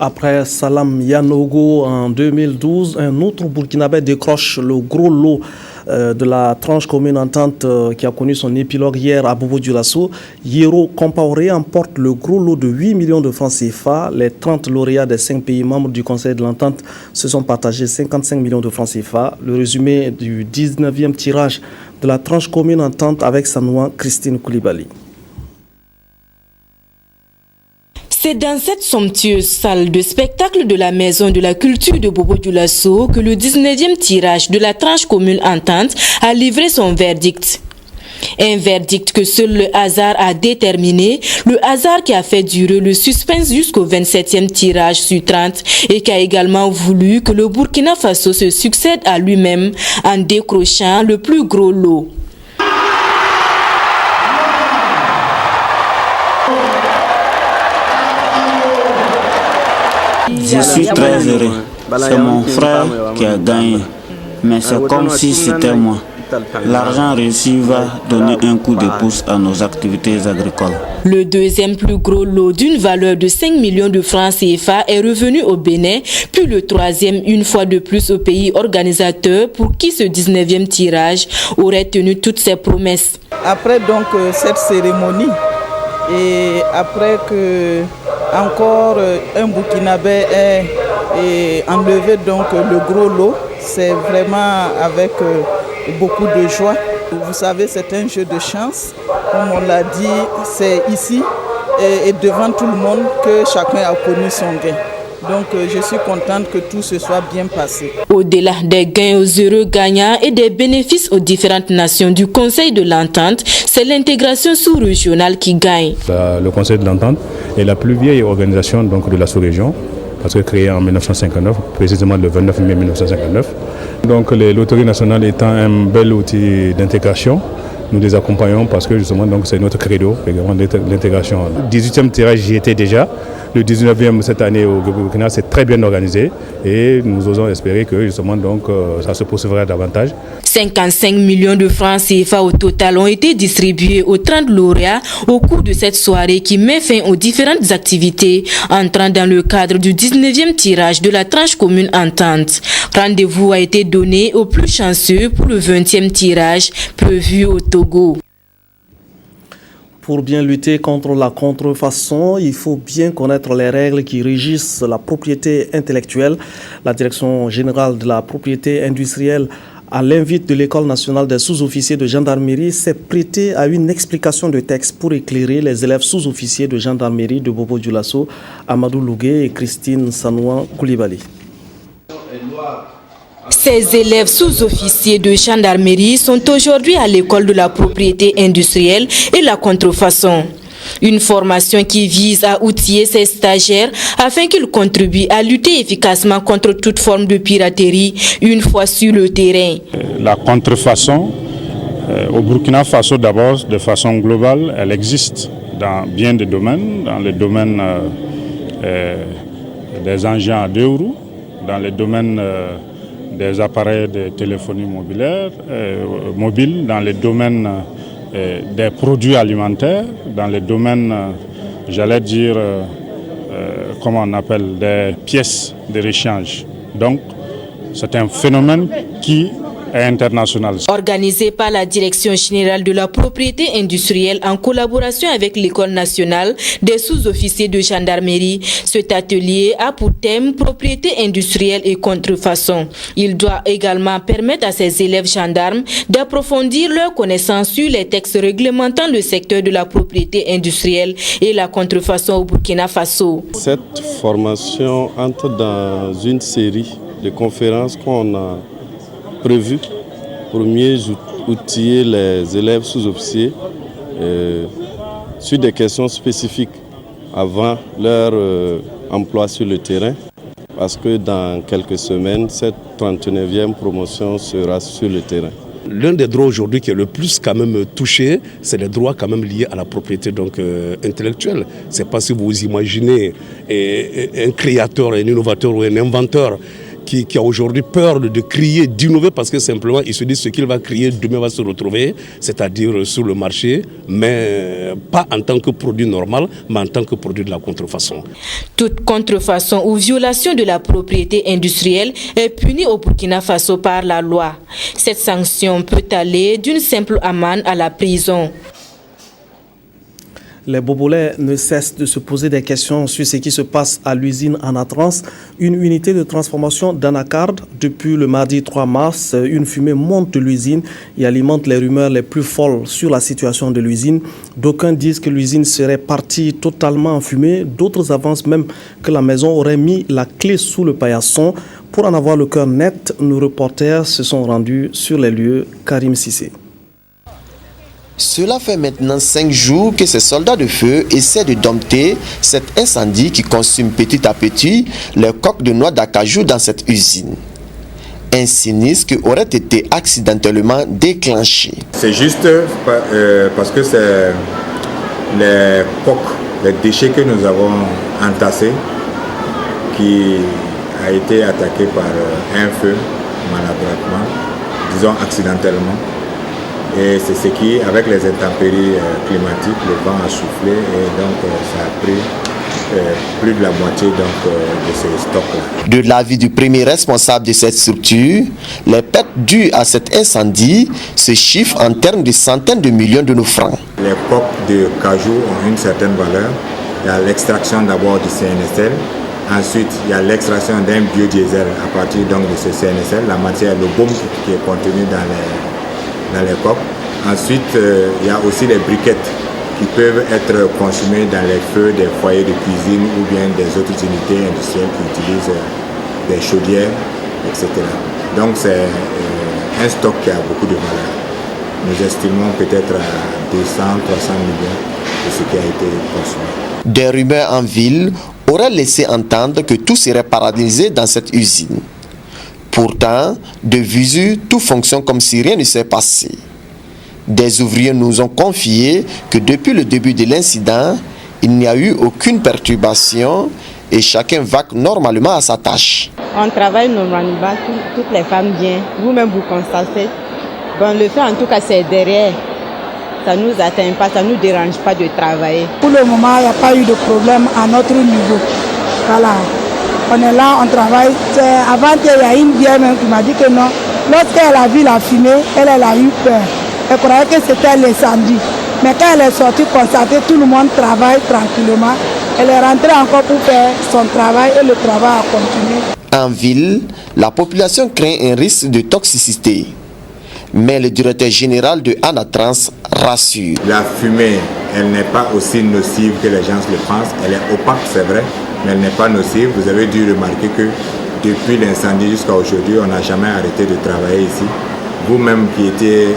Après Salam Yanogo en 2012, un autre Burkinabé décroche le gros lot de la tranche commune entente qui a connu son épilogue hier à Bobo-Dioulasso. Yero Compaoré emporte le gros lot de 8 millions de francs CFA. Les 30 lauréats des 5 pays membres du Conseil de l'entente se sont partagés 55 millions de francs CFA. Le résumé du 19e tirage de la tranche commune entente avec Sanouan Christine Koulibaly. C'est dans cette somptueuse salle de spectacle de la Maison de la Culture de Bobo-Dioulasso que le 19e tirage de la tranche commune entente a livré son verdict. Un verdict que seul le hasard a déterminé, le hasard qui a fait durer le suspense jusqu'au 27e tirage sur 30 et qui a également voulu que le Burkina Faso se succède à lui-même en décrochant le plus gros lot. Je suis très heureux. C'est mon frère qui a gagné. Mais c'est comme si c'était moi. L'argent reçu va donner un coup de pouce à nos activités agricoles. Le deuxième plus gros lot d'une valeur de 5 millions de francs CFA est revenu au Bénin, puis le troisième une fois de plus au pays organisateur pour qui ce 19e tirage aurait tenu toutes ses promesses. Après donc cette cérémonie et après que encore un Burkinabé ait enlevé donc le gros lot, c'est vraiment avec beaucoup de joie. Vous savez, c'est un jeu de chance. Comme on l'a dit, c'est ici et devant tout le monde que chacun a connu son gain. Donc je suis contente que tout se soit bien passé. Au-delà des gains aux heureux gagnants et des bénéfices aux différentes nations du Conseil de l'Entente, c'est l'intégration sous-régionale qui gagne. Le Conseil de l'Entente est la plus vieille organisation donc, de la sous-région, parce que créée en 1959, précisément le 29 mai 1959. Donc les loteries nationales étant un bel outil d'intégration, nous les accompagnons parce que justement donc, c'est notre credo, l'intégration. Le 18e tirage, j'y étais déjà. Le 19e cette année au Burkina, c'est très bien organisé et nous osons espérer que justement donc, ça se poursuivra davantage. 55 millions de francs CFA au total ont été distribués aux 30 lauréats au cours de cette soirée qui met fin aux différentes activités entrant dans le cadre du 19e tirage de la tranche commune entente. Rendez-vous a été donné aux plus chanceux pour le 20e tirage prévu au Togo. Pour bien lutter contre la contrefaçon, il faut bien connaître les règles qui régissent la propriété intellectuelle. La Direction générale de la propriété industrielle, à l'invite de l'École nationale des sous-officiers de gendarmerie, s'est prêtée à une explication de texte pour éclairer les élèves sous-officiers de gendarmerie de Bobo-Dioulasso, Amadou Lougué et Christine Sanouan Koulibaly. Ces élèves sous-officiers de gendarmerie sont aujourd'hui à l'école de la propriété industrielle et la contrefaçon. Une formation qui vise à outiller ces stagiaires afin qu'ils contribuent à lutter efficacement contre toute forme de piraterie une fois sur le terrain. La contrefaçon, au Burkina Faso d'abord, de façon globale, elle existe dans bien des domaines, dans le domaine des engins à 2 roues, dans le domaine des appareils de téléphonie mobile, dans le domaine des produits alimentaires, dans le domaine, j'allais dire, comment on appelle, des pièces de rechange. Donc, c'est un phénomène qui est international. Organisé par la Direction générale de la propriété industrielle en collaboration avec l'École nationale des sous-officiers de gendarmerie, cet atelier a pour thème propriété industrielle et contrefaçon. Il doit également permettre à ces élèves gendarmes d'approfondir leurs connaissances sur les textes réglementant le secteur de la propriété industrielle et la contrefaçon au Burkina Faso. Cette formation entre dans une série de conférences qu'on a prévu pour mieux outiller les élèves sous-officiers sur des questions spécifiques avant leur emploi sur le terrain, parce que dans quelques semaines, cette 39e promotion sera sur le terrain. L'un des droits aujourd'hui qui est le plus quand même touché, c'est les droits quand même liés à la propriété donc, intellectuelle. C'est pas si vous imaginez un créateur, un innovateur ou un inventeur qui a aujourd'hui peur de crier, d'innover parce que simplement il se dit ce qu'il va crier demain va se retrouver, c'est-à-dire sur le marché, mais pas en tant que produit normal, mais en tant que produit de la contrefaçon. Toute contrefaçon ou violation de la propriété industrielle est punie au Burkina Faso par la loi. Cette sanction peut aller d'une simple amende à la prison. Les Bobolais ne cessent de se poser des questions sur ce qui se passe à l'usine Anatrans, une unité de transformation d'anacarde. Depuis le mardi 3 mars, une fumée monte de l'usine et alimente les rumeurs les plus folles sur la situation de l'usine. D'aucuns disent que l'usine serait partie totalement en fumée, d'autres avancent même que la maison aurait mis la clé sous le paillasson. Pour en avoir le cœur net, nos reporters se sont rendus sur les lieux. Karim Sissé. Cela fait maintenant 5 jours que ces soldats de feu essaient de dompter cet incendie qui consume petit à petit les coques de noix d'acajou dans cette usine. Un sinistre qui aurait été accidentellement déclenché. C'est juste parce que c'est les coques, les déchets que nous avons entassés qui a été attaqué par un feu maladroitement, disons accidentellement. Et c'est ce qui, avec les intempéries climatiques, le vent a soufflé et donc ça a pris plus de la moitié de ces stocks-là. De l'avis du premier responsable de cette structure, les pertes dues à cet incendie se chiffrent en termes de centaines de millions de nos francs. Les coques de cajou ont une certaine valeur. Il y a l'extraction d'abord du CNSL. Ensuite, il y a l'extraction d'un biodiesel à partir donc de ce CNSL, la matière, le baume qui est contenu dans les coques. Ensuite, il y a aussi les briquettes qui peuvent être consommées dans les feux des foyers de cuisine ou bien des autres unités industrielles qui utilisent des chaudières, etc. Donc c'est un stock qui a beaucoup de valeur. Nous estimons peut-être à 200-300 millions de ce qui a été consommé. Des rumeurs en ville auraient laissé entendre que tout serait paralysé dans cette usine. Pourtant, de visu, tout fonctionne comme si rien ne s'est passé. Des ouvriers nous ont confié que depuis le début de l'incident, il n'y a eu aucune perturbation et chacun vaque normalement à sa tâche. On travaille normalement, toutes les femmes viennent, vous-même vous constatez. Bon, le fait en tout cas c'est derrière, ça ne nous atteint pas, ça ne nous dérange pas de travailler. Pour le moment, il n'y a pas eu de problème à notre niveau. Voilà. On est là, on travaille. Avant, il y a une vieille même qui m'a dit que non. Lorsqu'elle a vu la fumée, elle a eu peur. Elle croyait que c'était l'incendie. Mais quand elle est sortie constater, tout le monde travaille tranquillement. Elle est rentrée encore pour faire son travail et le travail a continué. En ville, la population craint un risque de toxicité. Mais le directeur général de Anatrans rassure. La fumée, elle n'est pas aussi nocive que les gens le pensent. Elle est opaque, c'est vrai, mais elle n'est pas nocive. Vous avez dû remarquer que depuis l'incendie jusqu'à aujourd'hui, on n'a jamais arrêté de travailler ici. Vous-même qui étiez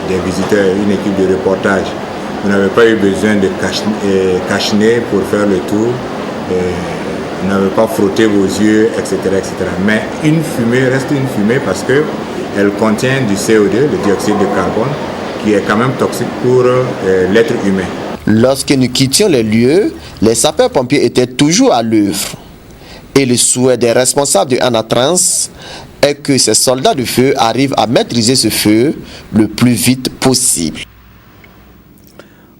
des visiteurs, une équipe de reportage, vous n'avez pas eu besoin de cache-nez pour faire le tour. Vous n'avez pas frotté vos yeux, etc., etc. Mais une fumée reste une fumée parce qu'elle contient du CO2, le dioxyde de carbone, qui est quand même toxique pour l'être humain. Lorsque nous quittions les lieux, les sapeurs-pompiers étaient toujours à l'œuvre. Et le souhait des responsables de Anatrans est que ces soldats de feu arrivent à maîtriser ce feu le plus vite possible.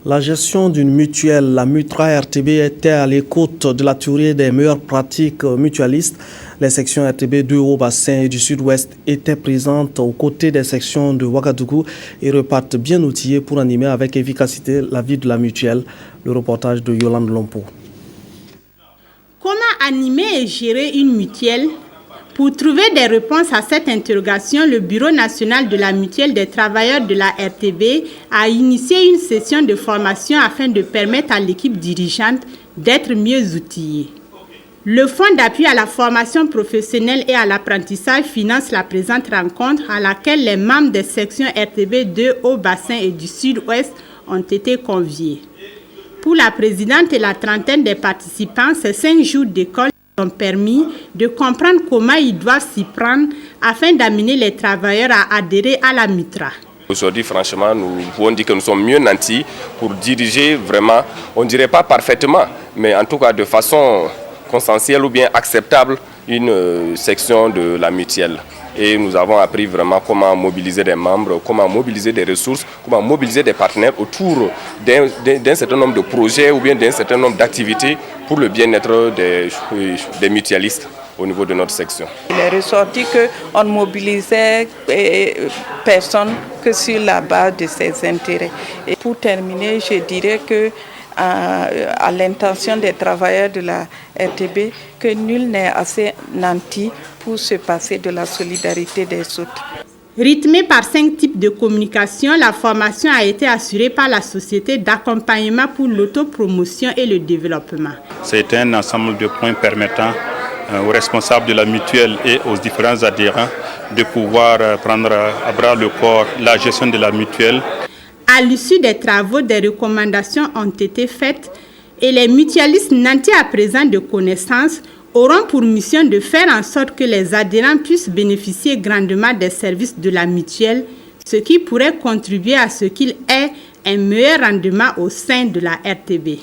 La gestion d'une mutuelle, la Mutra RTB, était à l'écoute de la théorie des meilleures pratiques mutualistes. Les sections RTB du Haut-Bassin et du Sud-Ouest étaient présentes aux côtés des sections de Ouagadougou et repartent bien outillées pour animer avec efficacité la vie de la mutuelle. Le reportage de Yolande Lompo. Comment animer et gérer une mutuelle? Pour trouver des réponses à cette interrogation, le Bureau national de la mutuelle des travailleurs de la RTB a initié une session de formation afin de permettre à l'équipe dirigeante d'être mieux outillée. Le Fonds d'appui à la formation professionnelle et à l'apprentissage finance la présente rencontre à laquelle les membres des sections RTB de Haut-Bassin et du Sud-Ouest ont été conviés. Pour la présidente et la trentaine des participants, ces 5 jours d'école ont permis de comprendre comment ils doivent s'y prendre afin d'amener les travailleurs à adhérer à la Mutra. Aujourd'hui, franchement, nous pouvons dire que nous sommes mieux nantis pour diriger vraiment, on ne dirait pas parfaitement, mais en tout cas de façon consensuelle ou bien acceptable une section de la mutuelle. Et nous avons appris vraiment comment mobiliser des membres, comment mobiliser des ressources, comment mobiliser des partenaires autour d'un certain nombre de projets ou bien d'un certain nombre d'activités pour le bien-être des mutualistes au niveau de notre section. Il est ressorti qu'on ne mobilisait personne que sur la base de ses intérêts. Et pour terminer, je dirais que à l'intention des travailleurs de la RTB, que nul n'est assez nanti pour se passer de la solidarité des autres. Rythmée par 5 types de communication, la formation a été assurée par la Société d'accompagnement pour l'autopromotion et le développement. C'est un ensemble de points permettant aux responsables de la mutuelle et aux différents adhérents de pouvoir prendre à bras le corps la gestion de la mutuelle. À l'issue des travaux, des recommandations ont été faites et les mutualistes nantis à présent de connaissances auront pour mission de faire en sorte que les adhérents puissent bénéficier grandement des services de la mutuelle, ce qui pourrait contribuer à ce qu'il ait un meilleur rendement au sein de la RTB.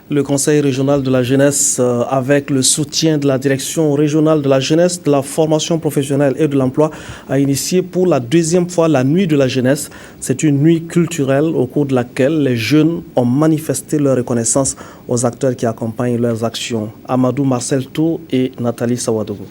Le Conseil régional de la jeunesse, avec le soutien de la Direction régionale de la jeunesse, de la formation professionnelle et de l'emploi, a initié pour la 2e fois la Nuit de la jeunesse. C'est une nuit culturelle au cours de laquelle les jeunes ont manifesté leur reconnaissance aux acteurs qui accompagnent leurs actions. Amadou Marcel Tou et Nathalie Sawadogo.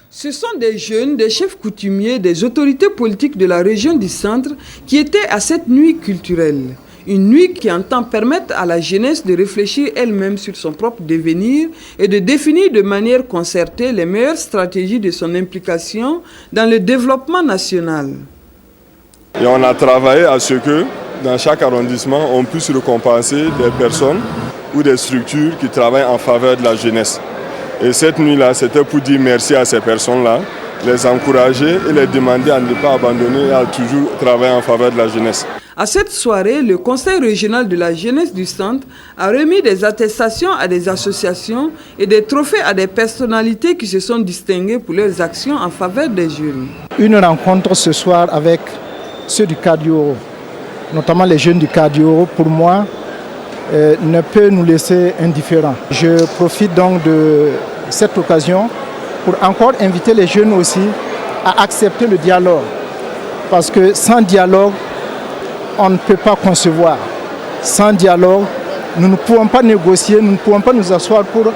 Ce sont des jeunes, des chefs coutumiers, des autorités politiques de la région du centre qui étaient à cette nuit culturelle. Une nuit qui entend permettre à la jeunesse de réfléchir elle-même sur son propre devenir et de définir de manière concertée les meilleures stratégies de son implication dans le développement national. Et on a travaillé à ce que, dans chaque arrondissement, on puisse récompenser des personnes ou des structures qui travaillent en faveur de la jeunesse. Et cette nuit-là, c'était pour dire merci à ces personnes-là, les encourager et les demander à ne pas abandonner et à toujours travailler en faveur de la jeunesse. À cette soirée, le Conseil régional de la jeunesse du centre a remis des attestations à des associations et des trophées à des personnalités qui se sont distinguées pour leurs actions en faveur des jeunes. Une rencontre ce soir avec ceux du cardio, notamment les jeunes du cardio, pour moi, ne peut nous laisser indifférents. Je profite donc de cette occasion pour encore inviter les jeunes aussi à accepter le dialogue. Parce que sans dialogue, on ne peut pas concevoir. Sans dialogue, nous ne pouvons pas négocier, nous ne pouvons pas nous asseoir pour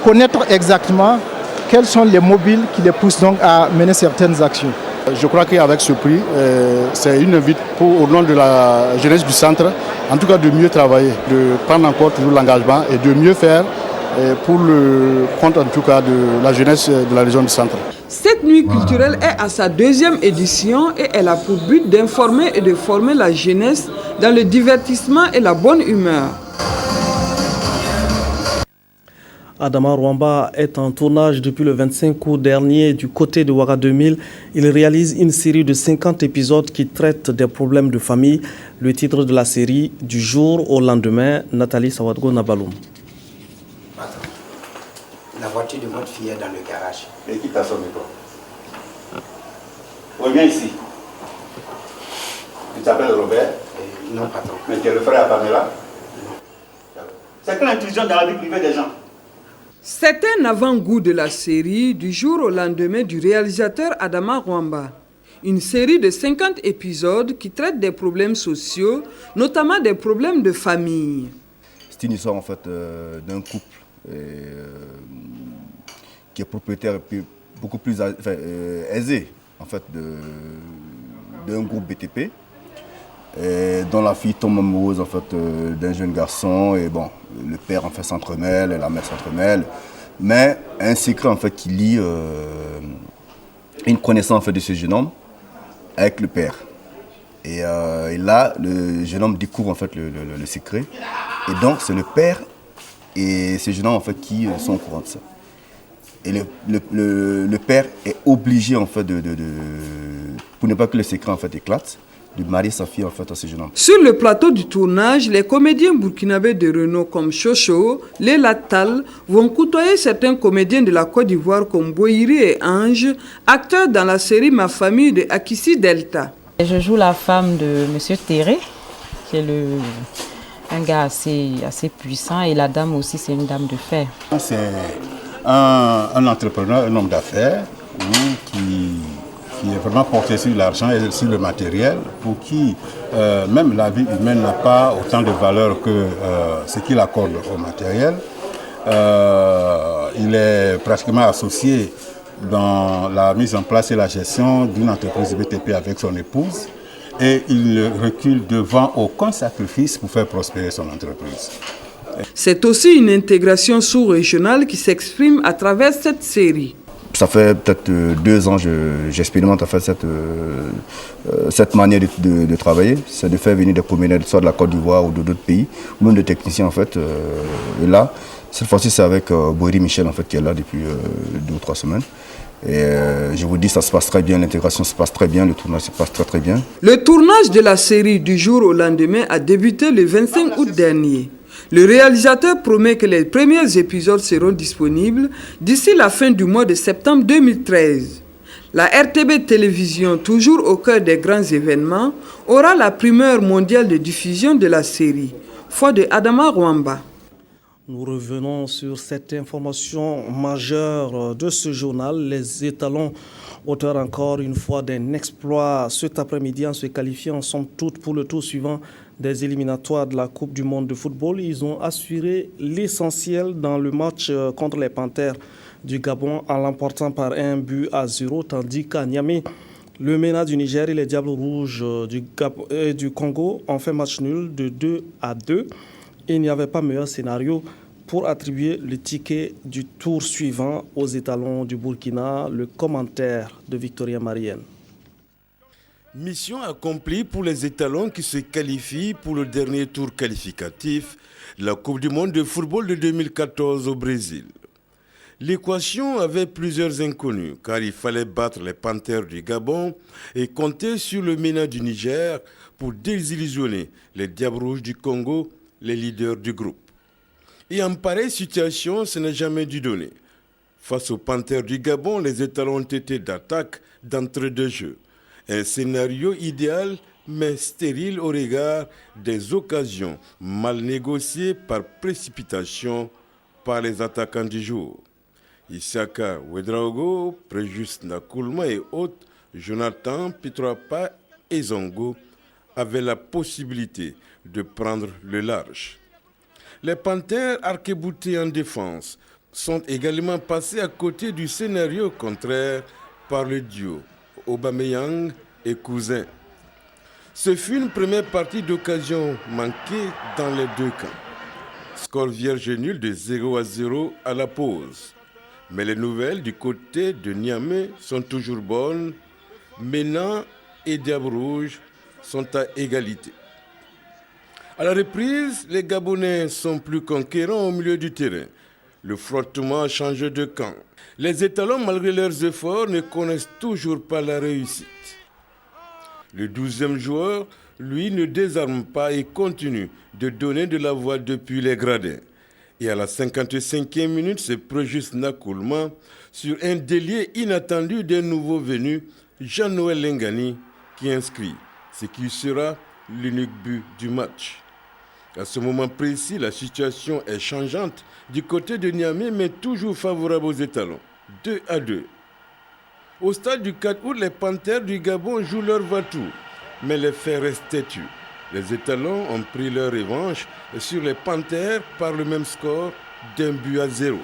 connaître exactement quels sont les mobiles qui les poussent donc à mener certaines actions. Je crois qu'avec ce prix, c'est une invite au nom de la jeunesse du centre, en tout cas de mieux travailler, de prendre en compte toujours l'engagement et de mieux faire pour le compte en tout cas de la jeunesse de la région du centre. Cette nuit culturelle est à sa 2e édition et elle a pour but d'informer et de former la jeunesse dans le divertissement et la bonne humeur. Adama Rwamba est en tournage depuis le 25 août dernier du côté de Ouaga 2000. Il réalise une série de 50 épisodes qui traitent des problèmes de famille. Le titre de la série, Du jour au lendemain, Nathalie Sawadgo Nabaloum. La voiture de votre fille est dans le garage. Et qui t'a sonné toi? Reviens ici. Tu t'appelles Robert? Non, patron. Mais tu es le frère à Pamela? Non. C'est quelle intrusion dans la vie privée des gens? C'est un avant-goût de la série Du jour au lendemain du réalisateur Adama Rwamba. Une série de 50 épisodes qui traite des problèmes sociaux, notamment des problèmes de famille. C'est une histoire en fait d'un couple qui est propriétaire et puis beaucoup plus aisé en fait d'un groupe BTP dont la fille tombe amoureuse en fait d'un jeune garçon et bon le père en fait s'entremêle, la mère s'entremêle, mais un secret en fait qui lie une connaissance en fait de ce jeune homme avec le père et là le jeune homme découvre en fait le secret et donc c'est le père et ces jeunes hommes en fait qui sont au courant de ça. Et le père est obligé en fait pour ne pas que le secret en fait éclate, de marier sa fille en fait à ce jeune homme. Sur le plateau du tournage, les comédiens burkinabés de renom comme Chocho, Léla Tal vont côtoyer certains comédiens de la Côte d'Ivoire comme Boïri et Ange, acteurs dans la série Ma famille de Akissi Delta. Je joue la femme de M. Terré, qui est un gars assez puissant, et la dame aussi, c'est une dame de fer. C'est un entrepreneur, un homme d'affaires qui est vraiment porté sur l'argent et sur le matériel, pour qui même la vie humaine n'a pas autant de valeur que ce qu'il accorde au matériel. Il est pratiquement associé dans la mise en place et la gestion d'une entreprise BTP avec son épouse, et il ne recule devant aucun sacrifice pour faire prospérer son entreprise. C'est aussi une intégration sous-régionale qui s'exprime à travers cette série. Ça fait peut-être 2 ans que j'expérimente en fait cette manière de travailler. C'est de faire venir des comédiens, soit de la Côte d'Ivoire ou d'autres pays, ou même des techniciens en fait. Et là, cette fois-ci, c'est avec Boeri Michel en fait, qui est là depuis 2 ou 3 semaines. Et je vous dis, ça se passe très bien, l'intégration se passe très bien, le tournage se passe très très bien. Le tournage de la série du jour au lendemain a débuté le 25 août dernier. Le réalisateur promet que les premiers épisodes seront disponibles d'ici la fin du mois de septembre 2013. La RTB Télévision, toujours au cœur des grands événements, aura la primeur mondiale de diffusion de la série. Foi de Adama Rwamba. Nous revenons sur cette information majeure de ce journal. Les étalons, auteurs encore une fois d'un exploit cet après-midi en se qualifiant en somme toute pour le tour suivant des éliminatoires de la Coupe du monde de football. Ils ont assuré l'essentiel dans le match contre les Panthères du Gabon en l'emportant par 1-0, tandis qu'à Niamey, le MENA du Niger et les Diables Rouges du Congo ont fait match nul de 2-2. Il n'y avait pas meilleur scénario pour attribuer le ticket du tour suivant aux étalons du Burkina. Le commentaire de Victorien Marienne. Mission accomplie pour les étalons qui se qualifient pour le dernier tour qualificatif de la Coupe du monde de football de 2014 au Brésil. L'équation avait plusieurs inconnus car il fallait battre les Panthères du Gabon et compter sur le MENA du Niger pour désillusionner les Diables Rouges du Congo, les leaders du groupe. Et en pareille situation, ce n'est jamais dû donner. Face aux Panthères du Gabon, les étalons ont été d'attaque d'entrée de jeu. Un scénario idéal, mais stérile au regard des occasions mal négociées par précipitation par les attaquants du jour. Isaka Ouedraogo, Préjuste Nakoulma et autres, Jonathan Pitroapa et Zongo avaient la possibilité de prendre le large. Les Panthères, arc-boutés en défense, sont également passés à côté du scénario contraire par le duo Aubameyang et Cousin. Ce fut une première partie d'occasion manquée dans les deux camps. Score vierge nul de 0-0 à la pause. Mais les nouvelles du côté de Niamey sont toujours bonnes. MENA et Diables Rouges sont à égalité. À la reprise, les Gabonais sont plus conquérants au milieu du terrain. Le frottement a changé de camp. Les étalons, malgré leurs efforts, ne connaissent toujours pas la réussite. Le 12e joueur, lui, ne désarme pas et continue de donner de la voix depuis les gradins. Et à la 55e minute, c'est Préjuste Nakoulma sur un délié inattendu d'un nouveau venu, Jean-Noël Lengani, qui inscrit ce qui sera l'unique but du match. À ce moment précis, la situation est changeante du côté de Niamey, mais toujours favorable aux étalons. 2-2. Au stade du 4 août, les Panthères du Gabon jouent leur va-tout, mais les faits restent têtus. Les étalons ont pris leur revanche sur les Panthères par le même score d'1-0.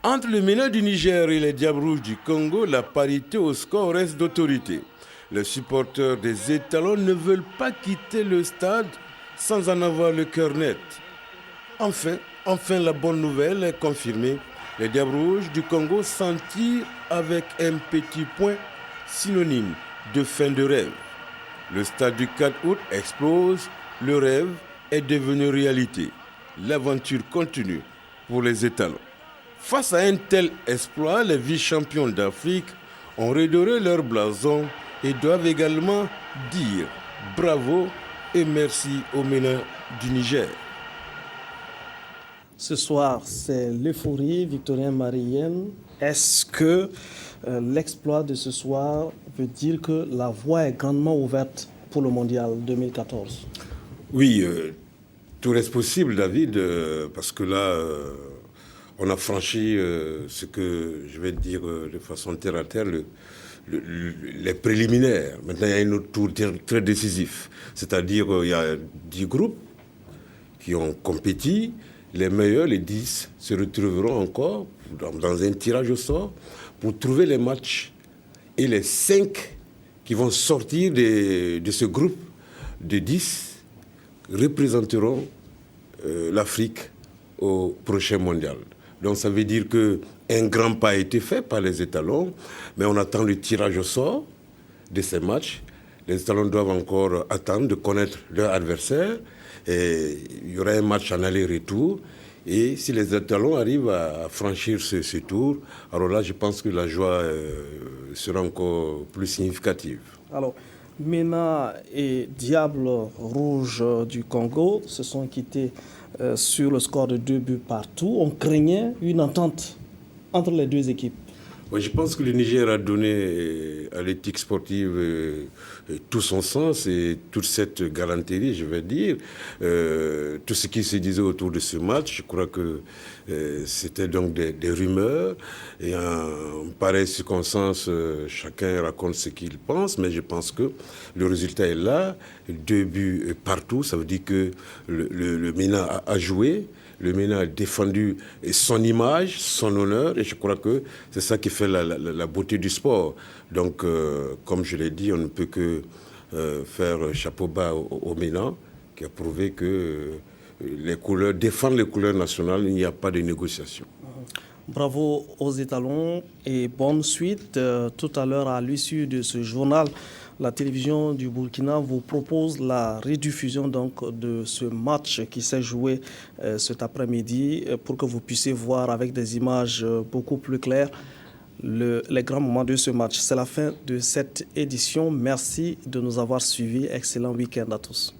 Entre le MENA du Niger et les Diables Rouges du Congo, la parité au score reste d'autorité. Les supporters des étalons ne veulent pas quitter le stade sans en avoir le cœur net. Enfin, la bonne nouvelle est confirmée. Les Diables Rouges du Congo s'en tirent avec un petit point synonyme de fin de rêve. Le stade du 4 août explose, le rêve est devenu réalité. L'aventure continue pour les étalons. Face à un tel exploit, les vice-champions d'Afrique ont redoré leur blason et doivent également dire bravo et merci au MENA du Niger. Ce soir, c'est l'euphorie, Victorien Marienne. Est-ce que l'exploit de ce soir veut dire que la voie est grandement ouverte pour le mondial 2014? Oui, tout reste possible, David, parce que là, on a franchi ce que je vais dire de façon terre à terre, les préliminaires. Maintenant, il y a un autre tour très décisif. C'est-à-dire, il y a 10 groupes qui ont compétit. Les meilleurs, les 10, se retrouveront encore dans un tirage au sort pour trouver les matchs. Et les 5 qui vont sortir de ce groupe de 10 représenteront l'Afrique au prochain mondial. Donc ça veut dire qu'un grand pas a été fait par les étalons, mais on attend le tirage au sort de ces matchs. Les étalons doivent encore attendre de connaître leur adversaire. Et il y aura un match en aller-retour. Et si les étalons arrivent à franchir ce tour, alors là, je pense que la joie sera encore plus significative. Alors, MENA et Diable Rouge du Congo se sont quittés sur le score de 2 buts partout. On craignait une entente entre les deux équipes. Oui, je pense que le Niger a donné à l'éthique sportive tout son sens et toute cette galanterie, je vais dire. Tout ce qui se disait autour de ce match, je crois que c'était donc des rumeurs. Et en pareille circonstance, chacun raconte ce qu'il pense, mais je pense que le résultat est là. 2 buts partout, ça veut dire que le MENA a joué. Le MENA a défendu son image, son honneur, et je crois que c'est ça qui fait la beauté du sport. Donc, comme je l'ai dit, on ne peut que faire chapeau bas au MENA, qui a prouvé que défendre les couleurs nationales, il n'y a pas de négociation. Bravo aux étalons et bonne suite. Tout à l'heure, à l'issue de ce journal, la télévision du Burkina vous propose la rediffusion donc de ce match qui s'est joué cet après-midi pour que vous puissiez voir avec des images beaucoup plus claires les grands moments de ce match. C'est la fin de cette édition. Merci de nous avoir suivis. Excellent week-end à tous.